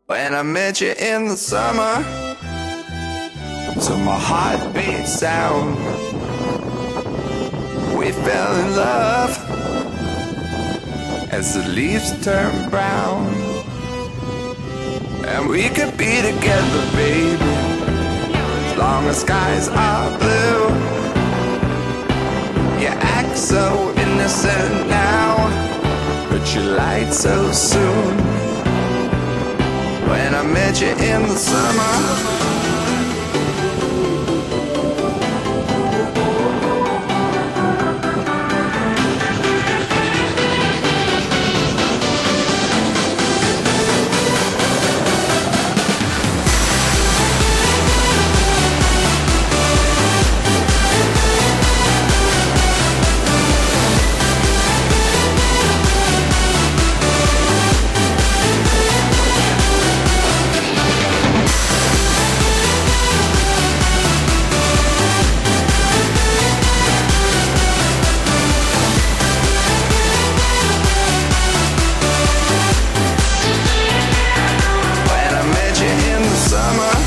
When I met you in the summer, to my heartbeat sound, we fell in love as the leaves turn brown. And we could be together, baby, as long as skies are blue. You act so innocent now, but you lied so soon. When I met you in the summer,